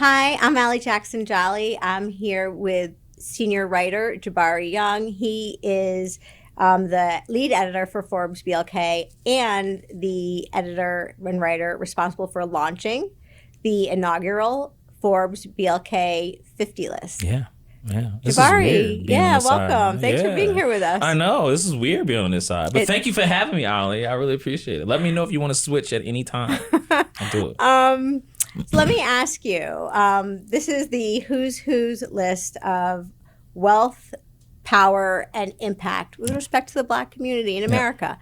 Hi, I'm Allie Jackson Jolly. I'm here with senior writer Jabari Young. He is the lead editor for ForbesBLK and the editor and writer responsible for launching the inaugural ForbesBLK 50 list. Yeah. This Jabari, is weird welcome. Thanks for being here with us. I know. This is weird being on this side. But thank you for having me, Allie. I really appreciate it. Let me know if you want to switch at any time. I'll do it. So let me ask you, this is the who's list of wealth, power, and impact with respect to the Black community in America.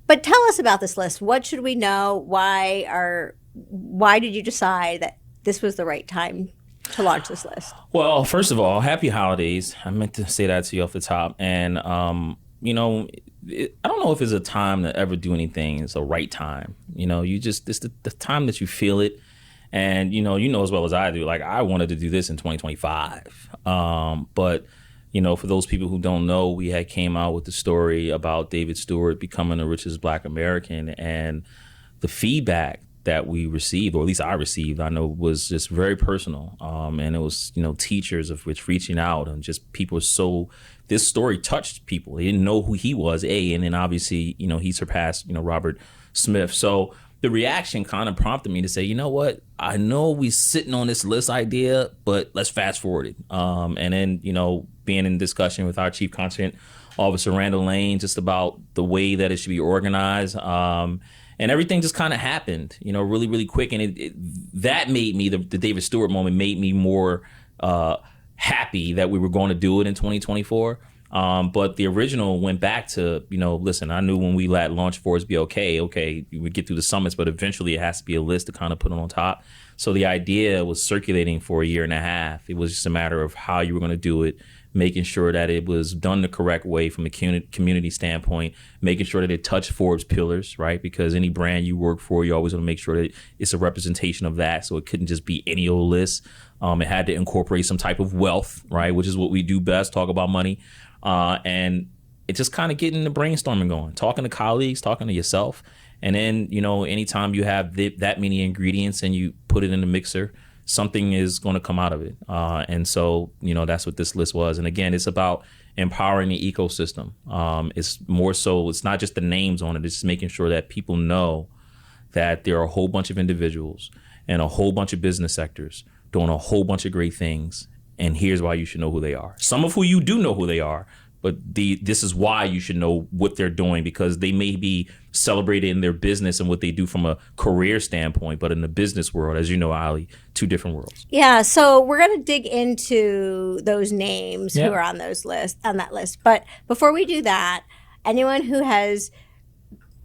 But tell us about this list. What should we know? Why did you decide that this was the right time to launch this list? Well, first of all, happy holidays. I meant to say that to you off the top. And, I don't know if it's a time to ever do anything. It's a right time. It's the time that you feel it. And, you know as well as I do, like I wanted to do this in 2025. But, for those people who don't know, we had came out with the story about David Stewart becoming the richest Black American, and the feedback that we received, or at least I received, I know was just very personal. And it was, teachers of which reaching out, and just people this story touched people. They didn't know who he was, and then obviously, he surpassed, Robert Smith. So the reaction kind of prompted me to say, you know what, I know we sitting on this list idea, but let's fast forward it. And then, being in discussion with our chief content officer, Randall Lane, just about the way that it should be organized. And everything just kind of happened, really, really quick. And that made me, the David Stewart moment made me more happy that we were going to do it in 2024. But the original went back to, listen, I knew when we launched ForbesBLK, okay, we would get through the summits, but eventually it has to be a list to kind of put it on top. So the idea was circulating for a year and a half. It was just a matter of how you were going to do it, making sure that it was done the correct way from a community standpoint, making sure that it touched Forbes pillars, right? Because any brand you work for, you always want to make sure that it's a representation of that. So it couldn't just be any old list. It had to incorporate some type of wealth, right? Which is what we do best, talk about money. And it just kind of getting the brainstorming going, talking to colleagues, talking to yourself. And then, anytime you have that many ingredients and you put it in the mixer, something is going to come out of it. And so, that's what this list was. And again, it's about empowering the ecosystem. It's more so, it's not just the names on it. It's just making sure that people know that there are a whole bunch of individuals and a whole bunch of business sectors doing a whole bunch of great things. And here's why you should know who they are. Some of who you do know who they are, but this is why you should know what they're doing, because they may be celebrated in their business and what they do from a career standpoint, but in the business world, as you know, Ali, two different worlds. Yeah, so we're going to dig into those names who are on that list. But before we do that, anyone who has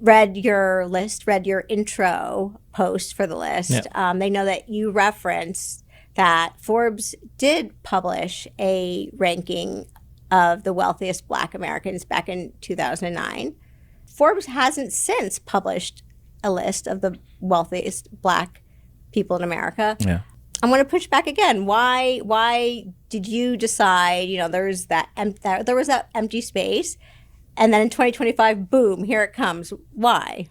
read your list, read your intro post for the list, they know that you referenced that Forbes did publish a ranking of the wealthiest Black Americans back in 2009. Forbes hasn't since published a list of the wealthiest Black people in America. Yeah. I'm going to push back again. Why did you decide, there was that empty space, and then in 2025, boom, here it comes. Why?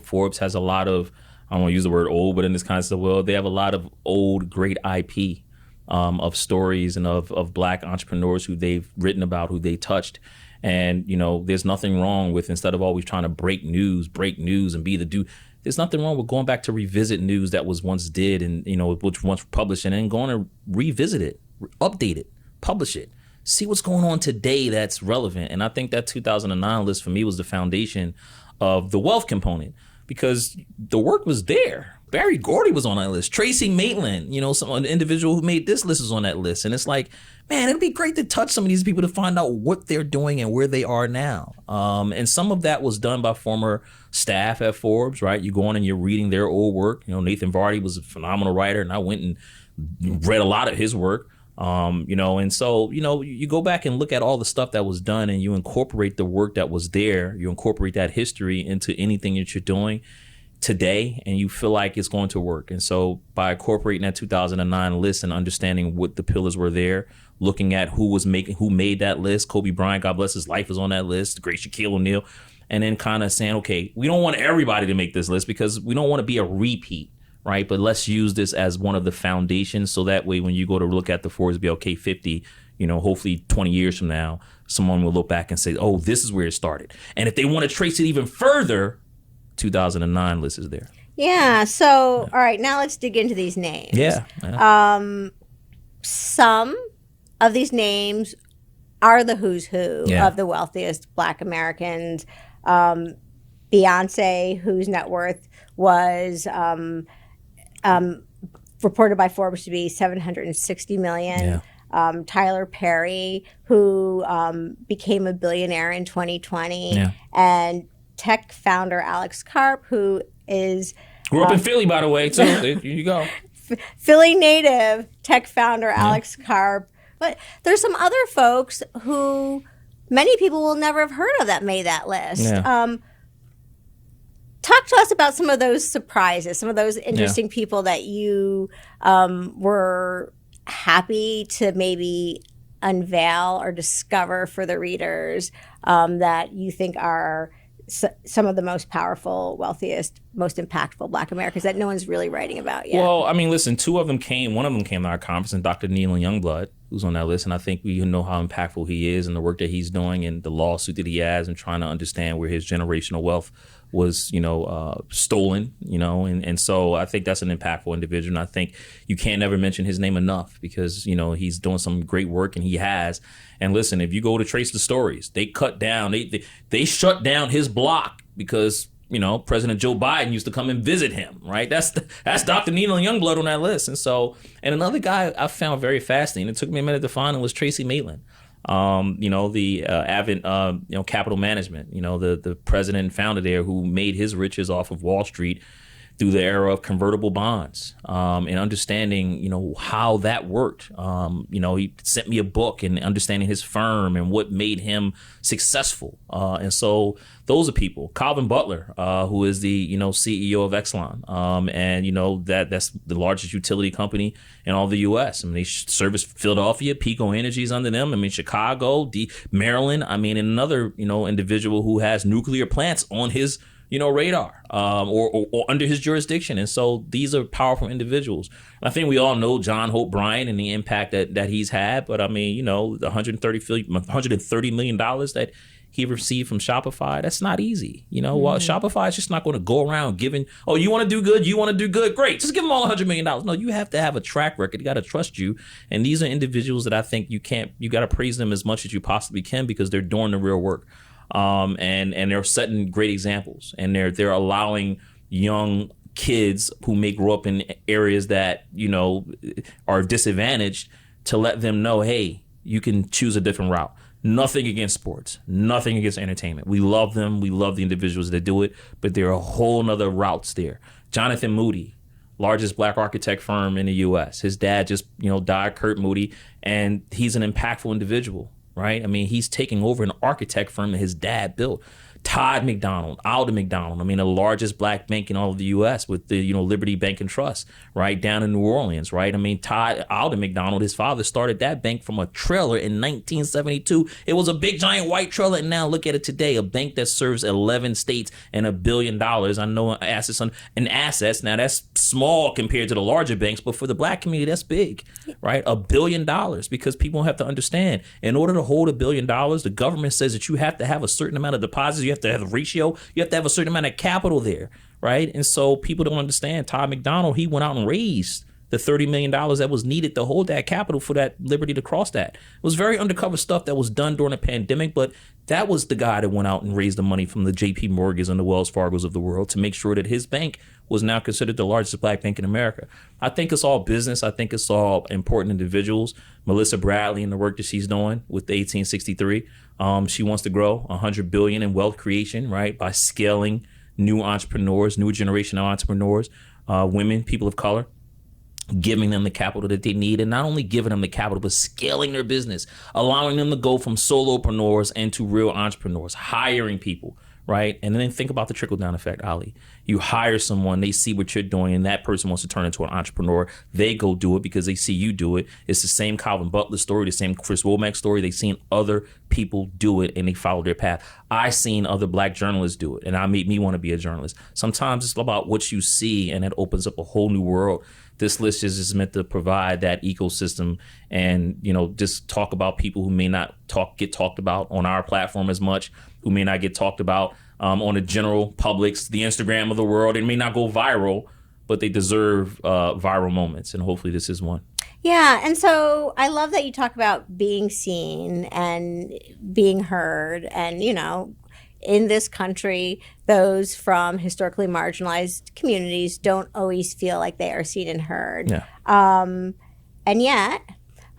Forbes has a lot of, I don't want to use the word old, but in this kind of world, they have a lot of old, great IP of stories and of Black entrepreneurs who they've written about, who they touched. And, there's nothing wrong with, instead of always trying to break news and be the dude, there's nothing wrong with going back to revisit news that was once did and, which once published, and then going to revisit it, update it, publish it, see what's going on today that's relevant. And I think that 2009 list for me was the foundation of the wealth component, because the work was there. Barry Gordy was on that list. Tracy Maitland, an individual who made this list is on that list. And it's like, man, it'd be great to touch some of these people to find out what they're doing and where they are now. And some of that was done by former staff at Forbes, right? You go on and you're reading their old work. Nathan Vardy was a phenomenal writer, and I went and read a lot of his work. And so, you go back and look at all the stuff that was done, and you incorporate the work that was there. You incorporate that history into anything that you're doing today, and you feel like it's going to work. And so by incorporating that 2009 list and understanding what the pillars were there, looking at who made that list, Kobe Bryant, God bless his life, was on that list, the great Shaquille O'Neal, and then kind of saying, okay, we don't want everybody to make this list because we don't want to be a repeat, right? But let's use this as one of the foundations, so that way when you go to look at the ForbesBLK 50, hopefully 20 years from now, someone will look back and say, oh, this is where it started. And if they want to trace it even further, 2009 list is there. Yeah. So, all right, now let's dig into these names. Yeah. Some of these names are the who's who of the wealthiest Black Americans. Beyonce, whose net worth was reported by Forbes to be $760 million. Yeah. Tyler Perry, who became a billionaire in 2020, and tech founder Alex Karp, who is grew up in Philly, by the way. So there you go. Philly native tech founder Alex Karp. But there's some other folks who many people will never have heard of that made that list. Yeah. Talk to us about some of those surprises, some of those interesting people that you were happy to maybe unveil or discover for the readers that you think are some of the most powerful, wealthiest, most impactful Black Americans that no one's really writing about yet. Well, I mean, listen, one of them came to our conference, and Dr. Neil Youngblood, who's on that list. And I think we know how impactful he is and the work that he's doing and the lawsuit that he has and trying to understand where his generational wealth was, stolen, and so I think that's an impactful individual. And I think you can't ever mention his name enough because, he's doing some great work, and he has. And listen, if you go to trace the stories, they cut down, they shut down his block because, President Joe Biden used to come and visit him, right? That's Dr. Neil Youngblood on that list. And another guy I found very fascinating, it took me a minute to find him, was Tracy Maitland. The Avid, Capital Management, the president and founder there, who made his riches off of Wall Street through the era of convertible bonds, and understanding, how that worked. He sent me a book and understanding his firm and what made him successful. And so those are people. Calvin Butler, who is the, CEO of Exelon. And, that's the largest utility company in all the U.S. I mean, they service Philadelphia, Pico Energy's under them. I mean, Chicago, Maryland. I mean, another, individual who has nuclear plants on his radar, or under his jurisdiction. And so these are powerful individuals. I think we all know John Hope Bryant and the impact that he's had. But I mean, the $130 million that he received from Shopify, that's not easy. Well, Shopify is just not going to go around giving, oh, you want to do good? Great. Just give them all $100 million. No, you have to have a track record. You got to trust you. And these are individuals that I think you got to praise them as much as you possibly can because they're doing the real work. And they're setting great examples, and they're allowing young kids who may grow up in areas that, are disadvantaged to let them know, hey, you can choose a different route. Nothing against sports, nothing against entertainment. We love them. We love the individuals that do it, but there are a whole nother routes there. Jonathan Moody, largest Black architect firm in the U.S. His dad just, died, Kurt Moody, and he's an impactful individual. Right? I mean, he's taking over an architect firm that his dad built. Todd McDonald, Alden McDonald, I mean, the largest Black bank in all of the U.S. with the, Liberty Bank and Trust, right, down in New Orleans, right? I mean, Alden McDonald, his father started that bank from a trailer in 1972. It was a big, giant white trailer, and now look at it today, a bank that serves 11 states and $1 billion. I know assets. Now, that's small compared to the larger banks, but for the Black community, that's big, right? $1 billion, because people have to understand, in order to hold $1 billion, the government says that you have to have a certain amount of deposits. You have to have a ratio. You have to have a certain amount of capital there, right? And so people don't understand. Todd McDonald, he went out and raised the $30 million that was needed to hold that capital for that Liberty to cross that. It was very undercover stuff that was done during the pandemic, but that was the guy that went out and raised the money from the JP Morgans and the Wells Fargos of the world to make sure that his bank was now considered the largest Black bank in America. I think it's all business. I think it's all important individuals. Melissa Bradley and the work that she's doing with the 1863. She wants to grow $100 billion in wealth creation, right, by scaling new entrepreneurs, new generation of entrepreneurs, women, people of color, giving them the capital that they need, and not only giving them the capital, but scaling their business, allowing them to go from solopreneurs into real entrepreneurs, hiring people, right? And then think about the trickle down effect, Ali. You hire someone, they see what you're doing, and that person wants to turn into an entrepreneur. They go do it because they see you do it. It's the same Calvin Butler story, the same Chris Womack story. They've seen other people do it and they follow their path. I've seen other Black journalists do it, and I made me want to be a journalist. Sometimes it's about what you see, and it opens up a whole new world. This list is meant to provide that ecosystem and, just talk about people who may not get talked about on our platform as much, who may not get talked about on the general public's, the Instagram of the world. It may not go viral, but they deserve viral moments. And hopefully this is one. Yeah. And so I love that you talk about being seen and being heard. And, in this country, those from historically marginalized communities don't always feel like they are seen and heard. Yeah. And yet,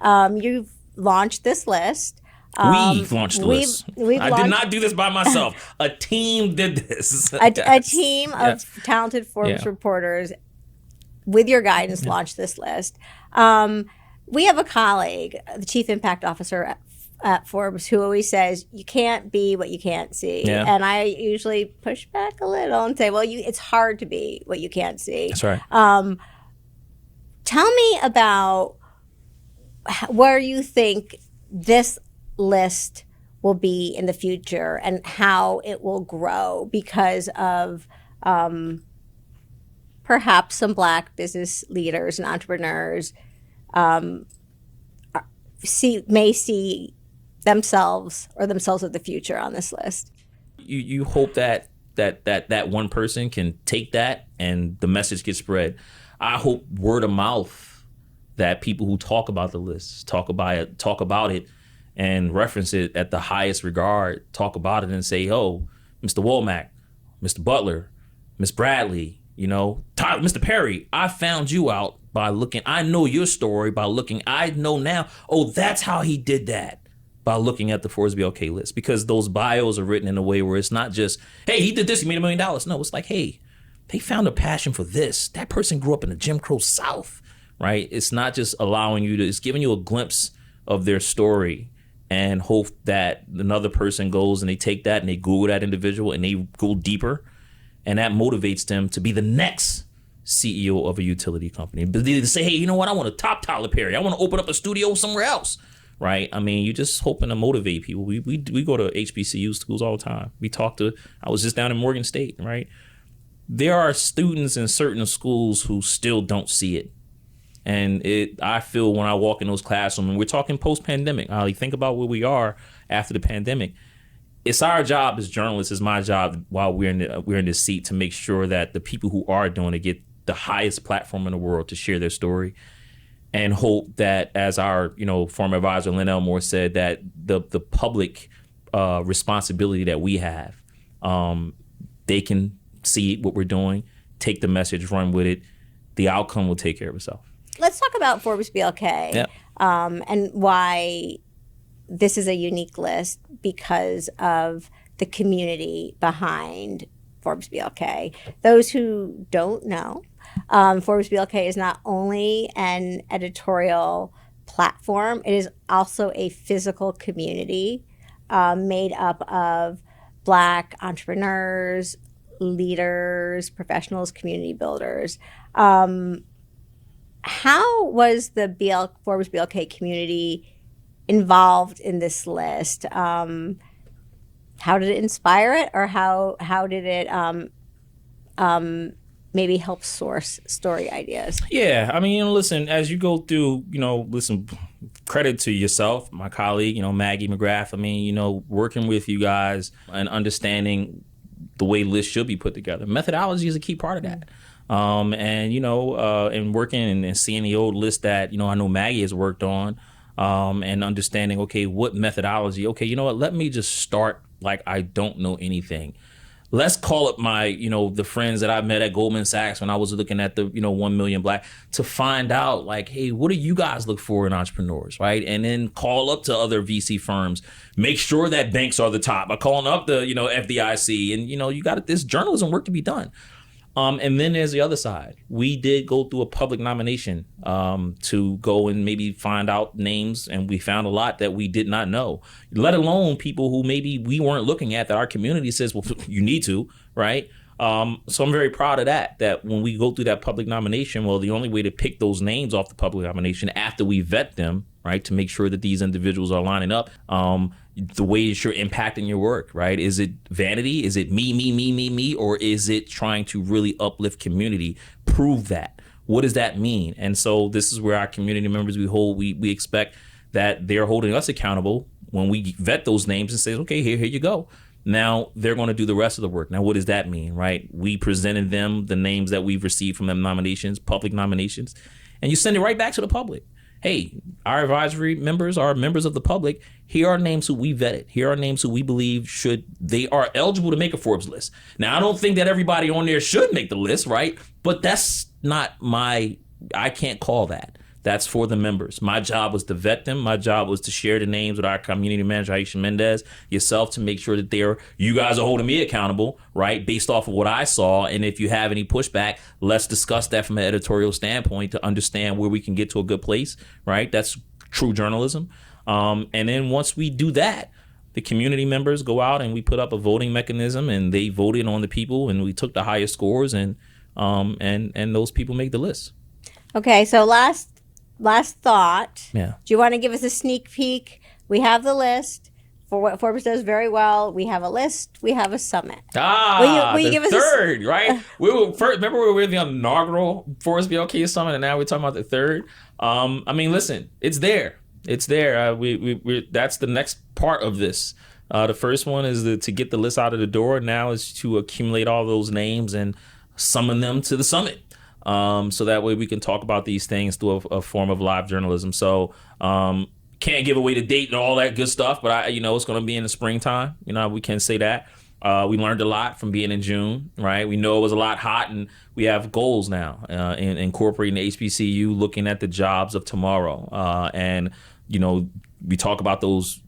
you've launched this list. We've launched the list. I did not do this by myself. A team did this. A team of talented Forbes reporters, with your guidance, launched this list. We have a colleague, the chief impact officer at Forbes, who always says, you can't be what you can't see. Yeah. And I usually push back a little and say, well, it's hard to be what you can't see. That's right. Tell me about where you think this list will be in the future and how it will grow because of perhaps some Black business leaders and entrepreneurs may see themselves of the future on this list. You hope that one person can take that and the message gets spread. I hope word of mouth that people who talk about the list talk about it and reference it at the highest regard, talk about it and say, oh, Mr. Womack, Mr. Butler, Miss Bradley, Tyler, Mr. Perry, I found you out by looking. I know your story by looking. I know now, oh, that's how he did that, by looking at the ForbesBLK list, because those bios are written in a way where it's not just, hey, he did this, he made $1 million. No, it's like, hey, they found a passion for this. That person grew up in the Jim Crow South, right? It's not just allowing you to, it's giving you a glimpse of their story and hope that another person goes and they take that and they Google that individual and they go deeper. And that motivates them to be the next CEO of a utility company. But they say, hey, you know what? I want to top Tyler Perry. I want to open up a studio somewhere else. Right. I mean, you're just hoping to motivate people. We go to HBCU schools all the time. I was just down in Morgan State. Right. There are students in certain schools who still don't see it. And I feel when I walk in those classrooms, and we're talking post-pandemic, Ali, think about where we are after the pandemic. It's our job as journalists, it's my job while we're in this seat to make sure that the people who are doing it get the highest platform in the world to share their story. And hope that, as our former advisor Lynn Elmore said, that the public responsibility that we have, they can see what we're doing, take the message, run with it. The outcome will take care of itself. Let's talk about ForbesBLK and why this is a unique list because of the community behind ForbesBLK. Those who don't know, ForbesBLK is not only an editorial platform, it is also a physical community made up of Black entrepreneurs, leaders, professionals, community builders. How was the ForbesBLK community involved in this list? How did it inspire it, or how did it maybe help source story ideas? Yeah, I mean, listen, as you go through, credit to yourself, my colleague, Maggie McGrath. I mean, working with you guys and understanding the way lists should be put together. Methodology is a key part of that. And working and seeing the old list that, I know Maggie has worked on, and understanding, okay, what methodology? Okay, you know what? Let me just start like I don't know anything. Let's call up my, the friends that I met at Goldman Sachs when I was looking at the, 1 million Black, to find out like, hey, what do you guys look for in entrepreneurs, right? And then call up to other VC firms, make sure that banks are the top by calling up the, FDIC, and, you got this journalism work to be done. And then there's the other side. We did go through a public nomination to go and maybe find out names, and we found a lot that we did not know, let alone people who maybe we weren't looking at that our community says, well, you need to, right? So I'm very proud of that when we go through that public nomination, well, the only way to pick those names off the public nomination after we vet them, right, to make sure that these individuals are lining up, the ways you're impacting your work, right? Is it vanity? Is it me? Or is it trying to really uplift community? Prove that. What does that mean? And so this is where our community members, we expect that they're holding us accountable when we vet those names and say, okay, here you go. Now they're going to do the rest of the work. Now, what does that mean, right? We presented them the names that we've received from them nominations, public nominations, and you send it right back to the public. Hey, our advisory members are members of the public. Here are names who we vetted. Here are names who we believe they are eligible to make a Forbes list. Now, I don't think that everybody on there should make the list, right? But that's not I can't call that. That's for the members. My job was to vet them. My job was to share the names with our community manager, Aisha Mendez, yourself, to make sure that you guys are holding me accountable, right, based off of what I saw. And if you have any pushback, let's discuss that from an editorial standpoint to understand where we can get to a good place, right? That's true journalism. And then once we do that, the community members go out and we put up a voting mechanism, and they voted on the people, and we took the highest scores, and those people make the list. Okay, so last thought. Yeah. Do you want to give us a sneak peek? We have the list for what Forbes does very well. We have a list. We have a summit. Will you give us third, right? We were first. Remember, we were the inaugural ForbesBLK summit, and now we're talking about the third. I mean, listen, it's there. It's there. That's the next part of this. The first one is to get the list out of the door. Now is to accumulate all those names and summon them to the summit. So that way we can talk about these things through a form of live journalism. So can't give away the date and all that good stuff, but it's going to be in the springtime. We can say that. We learned a lot from being in June, right? We know it was a lot hot, and we have goals now in incorporating the HBCU, looking at the jobs of tomorrow. And we talk about those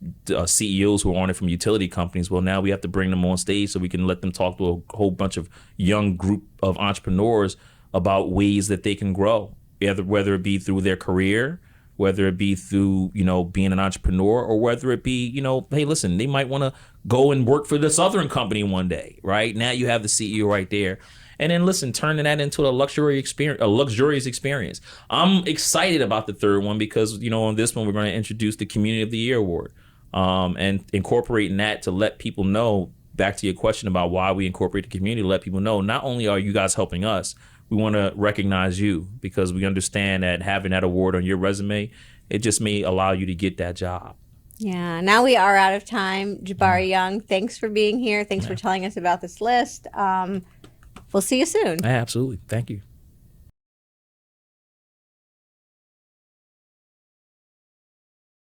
CEOs who are on it from utility companies. Well, now we have to bring them on stage so we can let them talk to a whole bunch of young group of entrepreneurs about ways that they can grow, whether it be through their career, whether it be through, being an entrepreneur, or whether it be, hey, listen, they might want to go and work for this Southern company one day, right? Now you have the CEO right there. And then listen, turning that into a luxurious experience. I'm excited about the third one because, on this one, we're going to introduce the Community of the Year Award, and incorporating that to let people know, back to your question about why we incorporate the community, let people know not only are you guys helping us, we want to recognize you, because we understand that having that award on your resume, it just may allow you to get that job. Yeah. Now we are out of time. Jabari Young, thanks for being here. Thanks for telling us about this list. We'll see you soon. Absolutely. Thank you.